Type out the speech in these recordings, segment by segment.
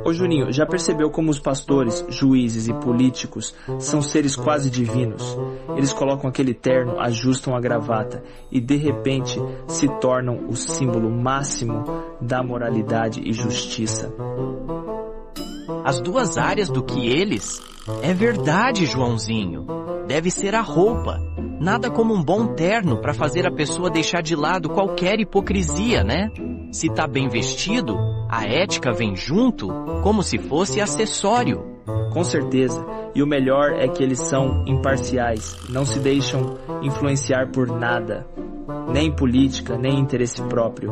Ô Juninho, já percebeu como os pastores, juízes e políticos são seres quase divinos? Eles colocam aquele terno, ajustam a gravata e de repente se tornam o símbolo máximo da moralidade e justiça. As duas áreas do que eles? É verdade, Joãozinho. Deve ser a roupa. Nada como um bom terno para fazer a pessoa deixar de lado qualquer hipocrisia, né? Se tá bem vestido, a ética vem junto como se fosse acessório. Com certeza. E o melhor é que eles são imparciais, não se deixam influenciar por nada. Nem política, nem interesse próprio.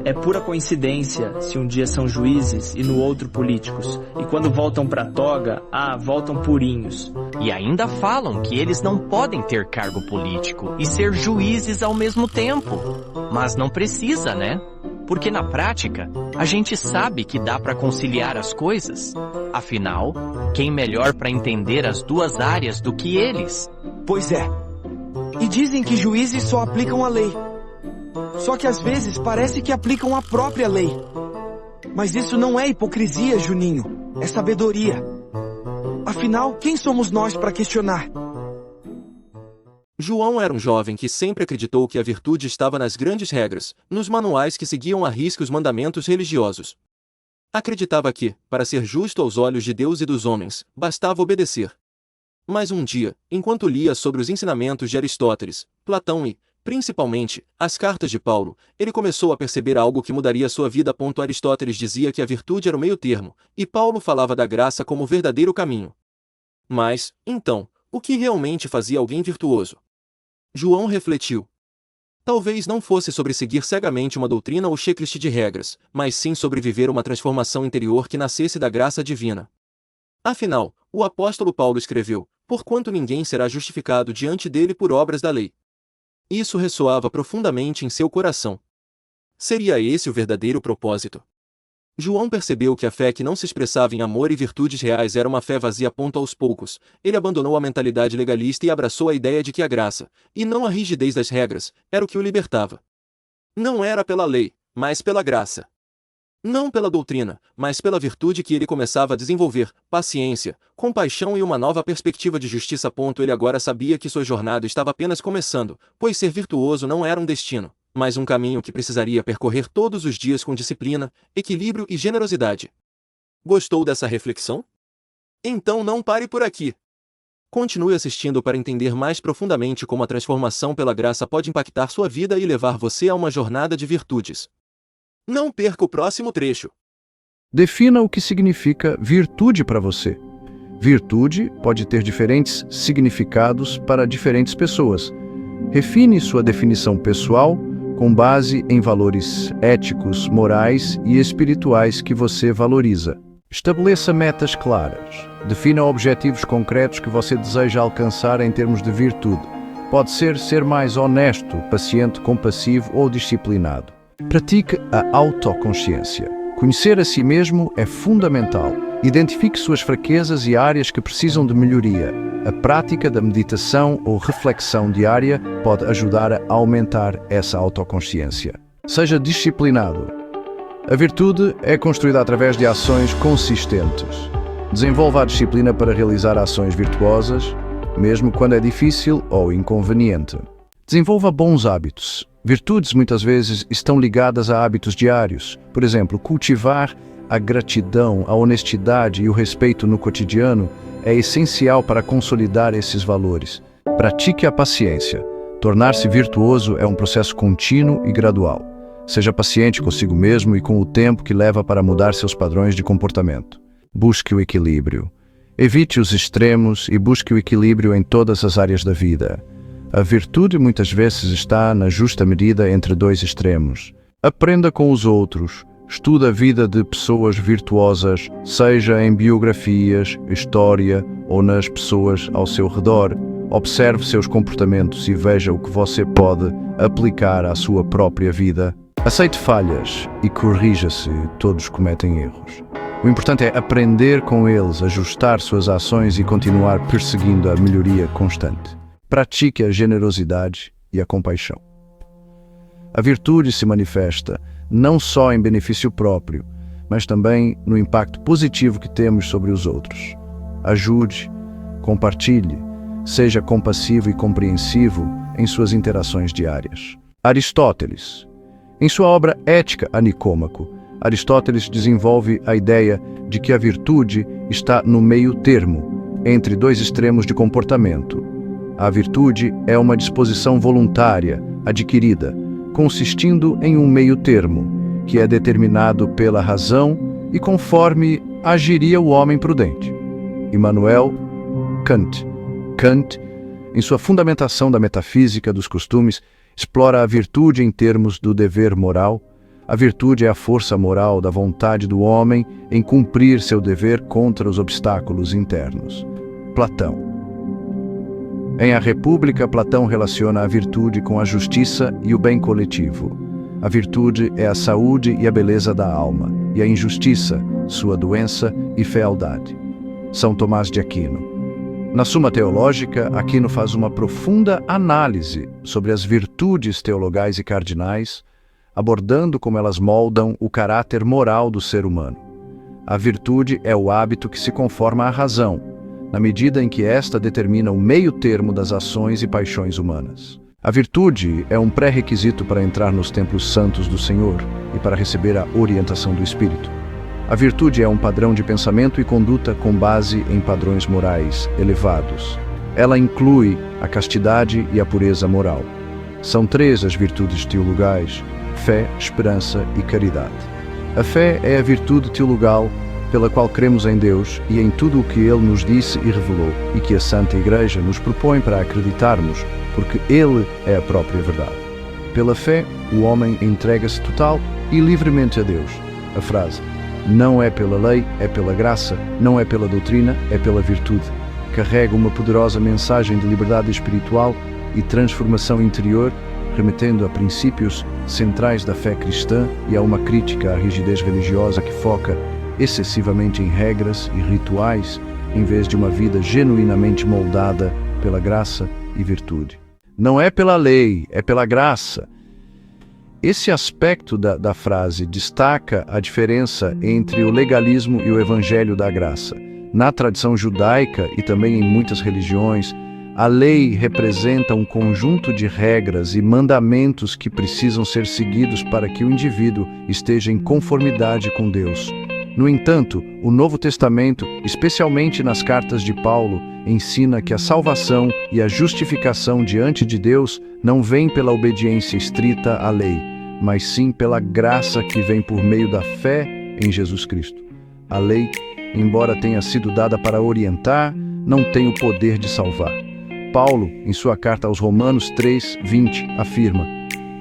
É pura coincidência se um dia são juízes e no outro políticos. E quando voltam pra toga, voltam purinhos. E ainda falam que eles não podem ter cargo político e ser juízes ao mesmo tempo. Mas não precisa, né? Porque na prática, a gente sabe que dá para conciliar as coisas. Afinal, quem melhor para entender as duas áreas do que eles? Pois é. E dizem que juízes só aplicam a lei. Só que às vezes parece que aplicam a própria lei. Mas isso não é hipocrisia, Juninho. É sabedoria. Afinal, quem somos nós para questionar? João era um jovem que sempre acreditou que a virtude estava nas grandes regras, nos manuais que seguiam à risca os mandamentos religiosos. Acreditava que, para ser justo aos olhos de Deus e dos homens, bastava obedecer. Mas um dia, enquanto lia sobre os ensinamentos de Aristóteles, Platão e, principalmente, as cartas de Paulo, ele começou a perceber algo que mudaria sua vida. Aristóteles dizia que a virtude era o meio-termo, e Paulo falava da graça como o verdadeiro caminho. Mas, então, o que realmente fazia alguém virtuoso? João refletiu. Talvez não fosse sobre seguir cegamente uma doutrina ou checklist de regras, mas sim sobre viver uma transformação interior que nascesse da graça divina. Afinal, o apóstolo Paulo escreveu: porquanto ninguém será justificado diante dele por obras da lei. Isso ressoava profundamente em seu coração. Seria esse o verdadeiro propósito? João percebeu que a fé que não se expressava em amor e virtudes reais era uma fé vazia. Aos poucos, ele abandonou a mentalidade legalista e abraçou a ideia de que a graça, e não a rigidez das regras, era o que o libertava. Não era pela lei, mas pela graça. Não pela doutrina, mas pela virtude que ele começava a desenvolver, paciência, compaixão e uma nova perspectiva de justiça. Ele agora sabia que sua jornada estava apenas começando, pois ser virtuoso não era um destino, mas um caminho que precisaria percorrer todos os dias com disciplina, equilíbrio e generosidade. Gostou dessa reflexão? Então não pare por aqui. Continue assistindo para entender mais profundamente como a transformação pela graça pode impactar sua vida e levar você a uma jornada de virtudes. Não perca o próximo trecho. Defina o que significa virtude para você. Virtude pode ter diferentes significados para diferentes pessoas. Refine sua definição pessoal com base em valores éticos, morais e espirituais que você valoriza. Estabeleça metas claras. Defina objetivos concretos que você deseja alcançar em termos de virtude. Pode ser mais honesto, paciente, compassivo ou disciplinado. Pratique a autoconsciência. Conhecer a si mesmo é fundamental. Identifique suas fraquezas e áreas que precisam de melhoria. A prática da meditação ou reflexão diária pode ajudar a aumentar essa autoconsciência. Seja disciplinado. A virtude é construída através de ações consistentes. Desenvolva a disciplina para realizar ações virtuosas, mesmo quando é difícil ou inconveniente. Desenvolva bons hábitos. Virtudes muitas vezes estão ligadas a hábitos diários. Por exemplo, cultivar a gratidão, a honestidade e o respeito no cotidiano é essencial para consolidar esses valores. Pratique a paciência. Tornar-se virtuoso é um processo contínuo e gradual. Seja paciente consigo mesmo e com o tempo que leva para mudar seus padrões de comportamento. Busque o equilíbrio. Evite os extremos e busque o equilíbrio em todas as áreas da vida. A virtude muitas vezes está na justa medida entre dois extremos. Aprenda com os outros. Estuda a vida de pessoas virtuosas, seja em biografias, história ou nas pessoas ao seu redor. Observe seus comportamentos e veja o que você pode aplicar à sua própria vida. Aceite falhas e corrija-se, todos cometem erros. O importante é aprender com eles, ajustar suas ações e continuar perseguindo a melhoria constante. Pratique a generosidade e a compaixão. A virtude se manifesta não só em benefício próprio, mas também no impacto positivo que temos sobre os outros. Ajude, compartilhe, seja compassivo e compreensivo em suas interações diárias. Aristóteles. Em sua obra Ética a Nicômaco, Aristóteles desenvolve a ideia de que a virtude está no meio termo, entre dois extremos de comportamento. A virtude é uma disposição voluntária, adquirida, consistindo em um meio termo, que é determinado pela razão e conforme agiria o homem prudente. Immanuel Kant. Kant, em sua fundamentação da metafísica dos costumes, explora a virtude em termos do dever moral. A virtude é a força moral da vontade do homem em cumprir seu dever contra os obstáculos internos. Platão. Em A República, Platão relaciona a virtude com a justiça e o bem coletivo. A virtude é a saúde e a beleza da alma, e a injustiça, sua doença e fealdade. São Tomás de Aquino. Na Suma Teológica, Aquino faz uma profunda análise sobre as virtudes teologais e cardinais, abordando como elas moldam o caráter moral do ser humano. A virtude é o hábito que se conforma à razão, na medida em que esta determina o meio-termo das ações e paixões humanas. A virtude é um pré-requisito para entrar nos templos santos do Senhor e para receber a orientação do Espírito. A virtude é um padrão de pensamento e conduta com base em padrões morais elevados. Ela inclui a castidade e a pureza moral. São 3 as virtudes teologais: fé, esperança e caridade. A fé é a virtude teologal pela qual cremos em Deus e em tudo o que Ele nos disse e revelou, e que a Santa Igreja nos propõe para acreditarmos, porque Ele é a própria verdade. Pela fé, o homem entrega-se total e livremente a Deus. A frase "não é pela lei, é pela graça, não é pela doutrina, é pela virtude" carrega uma poderosa mensagem de liberdade espiritual e transformação interior, remetendo a princípios centrais da fé cristã e a uma crítica à rigidez religiosa que foca excessivamente em regras e rituais, em vez de uma vida genuinamente moldada pela graça e virtude. Não é pela lei, é pela graça. Esse aspecto da frase destaca a diferença entre o legalismo e o evangelho da graça. Na tradição judaica e também em muitas religiões, a lei representa um conjunto de regras e mandamentos que precisam ser seguidos para que o indivíduo esteja em conformidade com Deus. No entanto, o Novo Testamento, especialmente nas cartas de Paulo, ensina que a salvação e a justificação diante de Deus não vêm pela obediência estrita à lei, mas sim pela graça que vem por meio da fé em Jesus Cristo. A lei, embora tenha sido dada para orientar, não tem o poder de salvar. Paulo, em sua carta aos Romanos 3:20, afirma: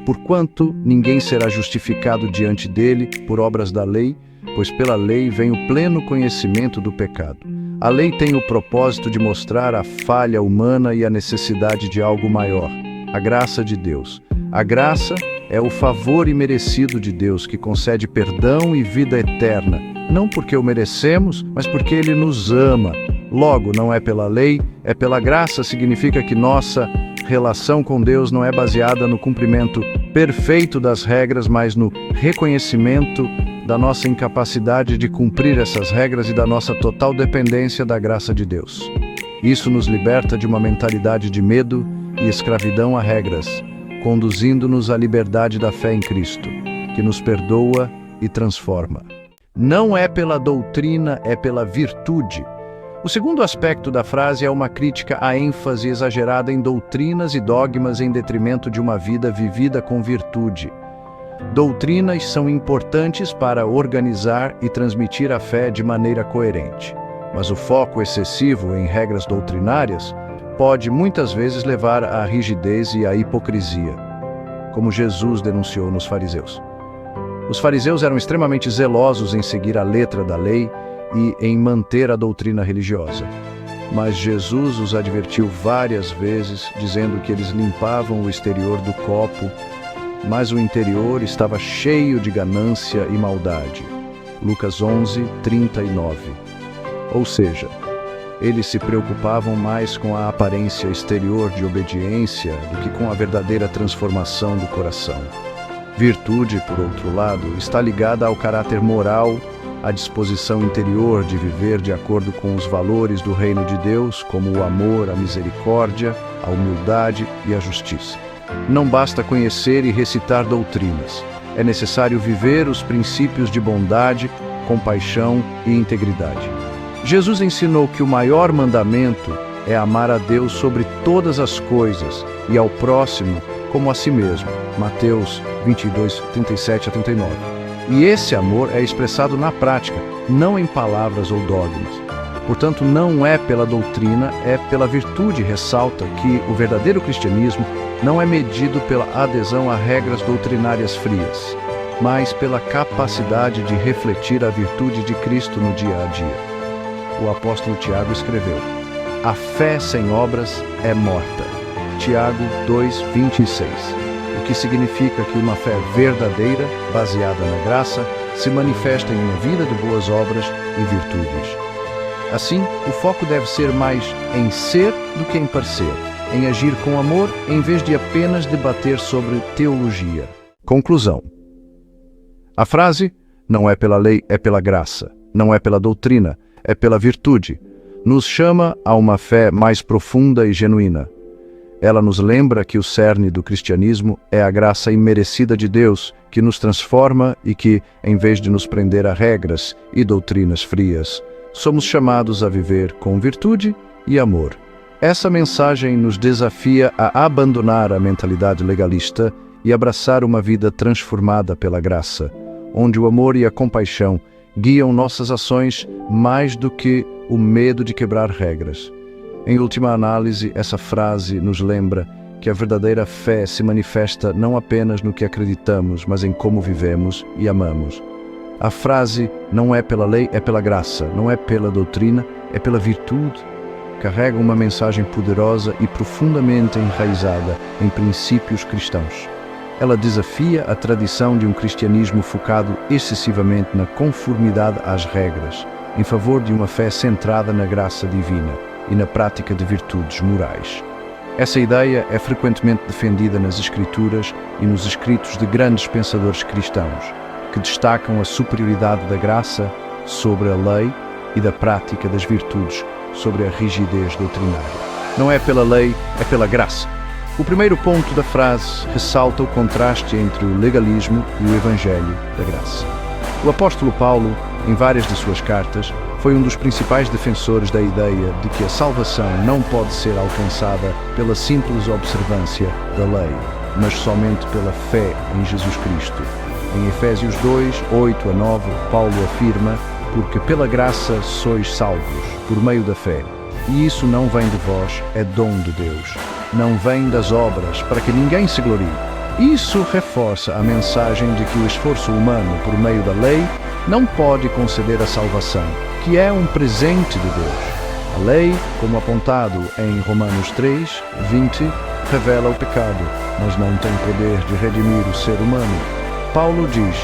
"Porquanto ninguém será justificado diante dele por obras da lei, pois pela lei vem o pleno conhecimento do pecado." A lei tem o propósito de mostrar a falha humana e a necessidade de algo maior, a graça de Deus. A graça é o favor imerecido de Deus que concede perdão e vida eterna, não porque o merecemos, mas porque Ele nos ama. Logo, não é pela lei, é pela graça. Significa que nossa relação com Deus não é baseada no cumprimento perfeito das regras, mas no reconhecimento da nossa incapacidade de cumprir essas regras e da nossa total dependência da graça de Deus. Isso nos liberta de uma mentalidade de medo e escravidão a regras, conduzindo-nos à liberdade da fé em Cristo, que nos perdoa e transforma. Não é pela doutrina, é pela virtude. O segundo aspecto da frase é uma crítica à ênfase exagerada em doutrinas e dogmas em detrimento de uma vida vivida com virtude. Doutrinas são importantes para organizar e transmitir a fé de maneira coerente, mas o foco excessivo em regras doutrinárias pode muitas vezes levar à rigidez e à hipocrisia, como Jesus denunciou nos fariseus. Os fariseus eram extremamente zelosos em seguir a letra da lei e em manter a doutrina religiosa, mas Jesus os advertiu várias vezes, dizendo que eles limpavam o exterior do copo, mas o interior estava cheio de ganância e maldade. Lucas 11:39. Ou seja, eles se preocupavam mais com a aparência exterior de obediência do que com a verdadeira transformação do coração. Virtude, por outro lado, está ligada ao caráter moral a disposição interior de viver de acordo com os valores do reino de Deus, como o amor, a misericórdia, a humildade e a justiça. Não basta conhecer e recitar doutrinas. É necessário viver os princípios de bondade, compaixão e integridade. Jesus ensinou que o maior mandamento é amar a Deus sobre todas as coisas e ao próximo como a si mesmo. Mateus 22, 37 a 39. E esse amor é expressado na prática, não em palavras ou dogmas. Portanto, não é pela doutrina, é pela virtude. Ressalta que o verdadeiro cristianismo não é medido pela adesão a regras doutrinárias frias, mas pela capacidade de refletir a virtude de Cristo no dia a dia. O apóstolo Tiago escreveu: a fé sem obras é morta. Tiago 2, 26. O que significa que uma fé verdadeira, baseada na graça, se manifesta em uma vida de boas obras e virtudes. Assim, o foco deve ser mais em ser do que em parecer, em agir com amor em vez de apenas debater sobre teologia. Conclusão. A frase, não é pela lei, é pela graça, não é pela doutrina, é pela virtude, nos chama a uma fé mais profunda e genuína. Ela nos lembra que o cerne do cristianismo é a graça imerecida de Deus, que nos transforma e que, em vez de nos prender a regras e doutrinas frias, somos chamados a viver com virtude e amor. Essa mensagem nos desafia a abandonar a mentalidade legalista e abraçar uma vida transformada pela graça, onde o amor e a compaixão guiam nossas ações mais do que o medo de quebrar regras. Em última análise, essa frase nos lembra que a verdadeira fé se manifesta não apenas no que acreditamos, mas em como vivemos e amamos. A frase, não é pela lei, é pela graça, não é pela doutrina, é pela virtude, carrega uma mensagem poderosa e profundamente enraizada em princípios cristãos. Ela desafia a tradição de um cristianismo focado excessivamente na conformidade às regras, em favor de uma fé centrada na graça divina e na prática de virtudes morais. Essa ideia é frequentemente defendida nas Escrituras e nos escritos de grandes pensadores cristãos, que destacam a superioridade da graça sobre a lei e da prática das virtudes sobre a rigidez doutrinária. Não é pela lei, é pela graça. O primeiro ponto da frase ressalta o contraste entre o legalismo e o evangelho da graça. O apóstolo Paulo, em várias de suas cartas, foi um dos principais defensores da ideia de que a salvação não pode ser alcançada pela simples observância da lei, mas somente pela fé em Jesus Cristo. Em Efésios 2, 8 a 9, Paulo afirma: porque pela graça sois salvos, por meio da fé. E isso não vem de vós, é dom de Deus. Não vem das obras, para que ninguém se glorie. Isso reforça a mensagem de que o esforço humano por meio da lei não pode conceder a salvação, que é um presente de Deus. A lei, como apontado em Romanos 3, 20, revela o pecado, mas não tem poder de redimir o ser humano. Paulo diz: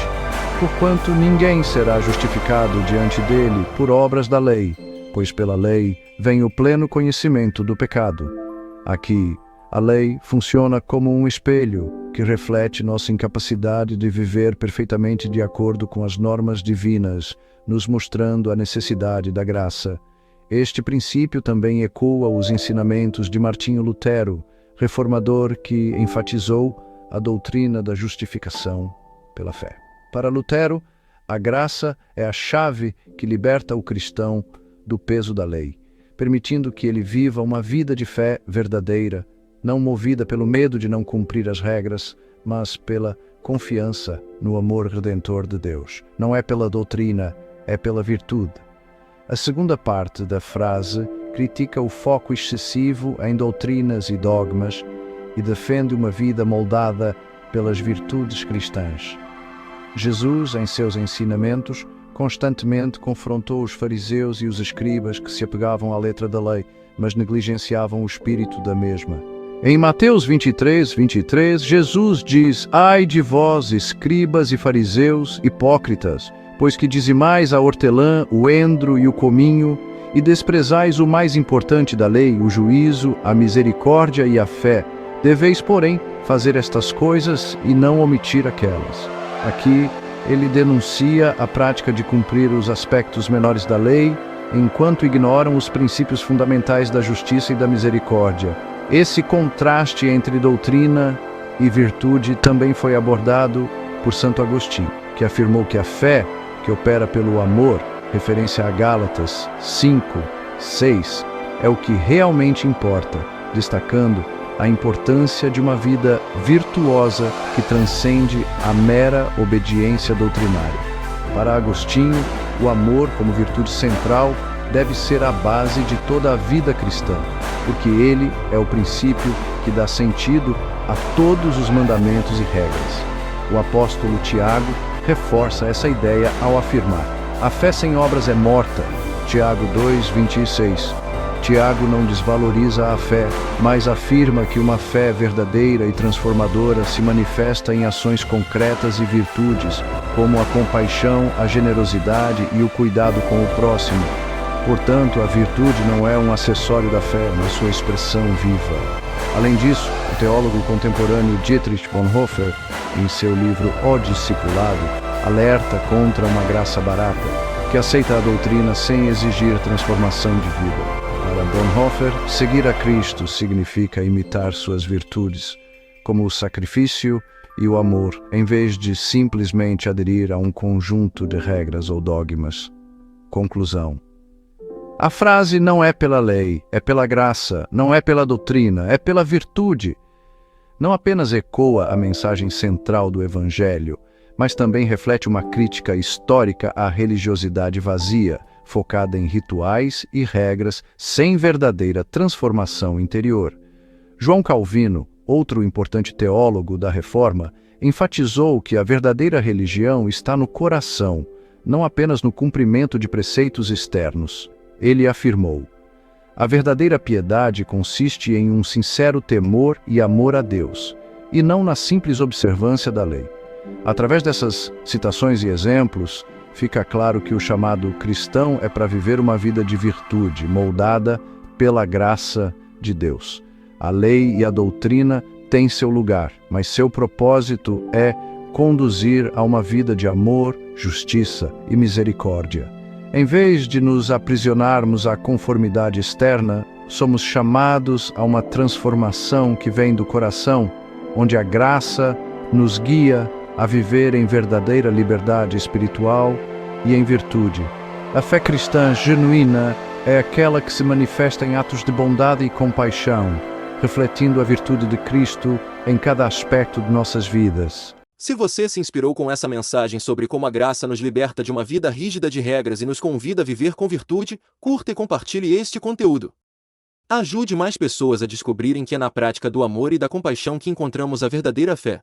porquanto ninguém será justificado diante dele por obras da lei, pois pela lei vem o pleno conhecimento do pecado. Aqui, a lei funciona como um espelho que reflete nossa incapacidade de viver perfeitamente de acordo com as normas divinas, nos mostrando a necessidade da graça. Este princípio também ecoa os ensinamentos de Martinho Lutero, reformador que enfatizou a doutrina da justificação pela fé. Para Lutero, a graça é a chave que liberta o cristão do peso da lei, permitindo que ele viva uma vida de fé verdadeira, não movida pelo medo de não cumprir as regras, mas pela confiança no amor redentor de Deus. Não é pela doutrina, é pela virtude. A segunda parte da frase critica o foco excessivo em doutrinas e dogmas e defende uma vida moldada pelas virtudes cristãs. Jesus, em seus ensinamentos, constantemente confrontou os fariseus e os escribas que se apegavam à letra da lei, mas negligenciavam o espírito da mesma. Em Mateus 23, 23, Jesus diz: ai de vós, escribas e fariseus, hipócritas, pois que dizimais a hortelã, o endro e o cominho, e desprezais o mais importante da lei, o juízo, a misericórdia e a fé. Deveis, porém, fazer estas coisas e não omitir aquelas. Aqui, Ele denuncia a prática de cumprir os aspectos menores da lei, enquanto ignoram os princípios fundamentais da justiça e da misericórdia. Esse contraste entre doutrina e virtude também foi abordado por Santo Agostinho, que afirmou que a fé, que opera pelo amor, referência a Gálatas 5:6, é o que realmente importa, destacando a importância de uma vida virtuosa que transcende a mera obediência doutrinária. Para Agostinho, o amor, como virtude central, deve ser a base de toda a vida cristã, porque ele é o princípio que dá sentido a todos os mandamentos e regras. O apóstolo Tiago reforça essa ideia ao afirmar: a fé sem obras é morta. Tiago 2:26. Tiago não desvaloriza a fé, mas afirma que uma fé verdadeira e transformadora se manifesta em ações concretas e virtudes, como a compaixão, a generosidade e o cuidado com o próximo. Portanto, a virtude não é um acessório da fé, mas sua expressão viva. Além disso, o teólogo contemporâneo Dietrich Bonhoeffer, em seu livro O Discipulado, alerta contra uma graça barata, que aceita a doutrina sem exigir transformação de vida. Para Bonhoeffer, seguir a Cristo significa imitar suas virtudes, como o sacrifício e o amor, em vez de simplesmente aderir a um conjunto de regras ou dogmas. Conclusão. A frase não é pela lei, é pela graça, não é pela doutrina, é pela virtude. Não apenas ecoa a mensagem central do Evangelho, mas também reflete uma crítica histórica à religiosidade vazia, focada em rituais e regras sem verdadeira transformação interior. João Calvino, outro importante teólogo da Reforma, enfatizou que a verdadeira religião está no coração, não apenas no cumprimento de preceitos externos. Ele afirmou: a verdadeira piedade consiste em um sincero temor e amor a Deus, e não na simples observância da lei. Através dessas citações e exemplos, fica claro que o chamado cristão é para viver uma vida de virtude, moldada pela graça de Deus. A lei e a doutrina têm seu lugar, mas seu propósito é conduzir a uma vida de amor, justiça e misericórdia. Em vez de nos aprisionarmos à conformidade externa, somos chamados a uma transformação que vem do coração, onde a graça nos guia a viver em verdadeira liberdade espiritual e em virtude. A fé cristã genuína é aquela que se manifesta em atos de bondade e compaixão, refletindo a virtude de Cristo em cada aspecto de nossas vidas. Se você se inspirou com essa mensagem sobre como a graça nos liberta de uma vida rígida de regras e nos convida a viver com virtude, curta e compartilhe este conteúdo. Ajude mais pessoas a descobrirem que é na prática do amor e da compaixão que encontramos a verdadeira fé.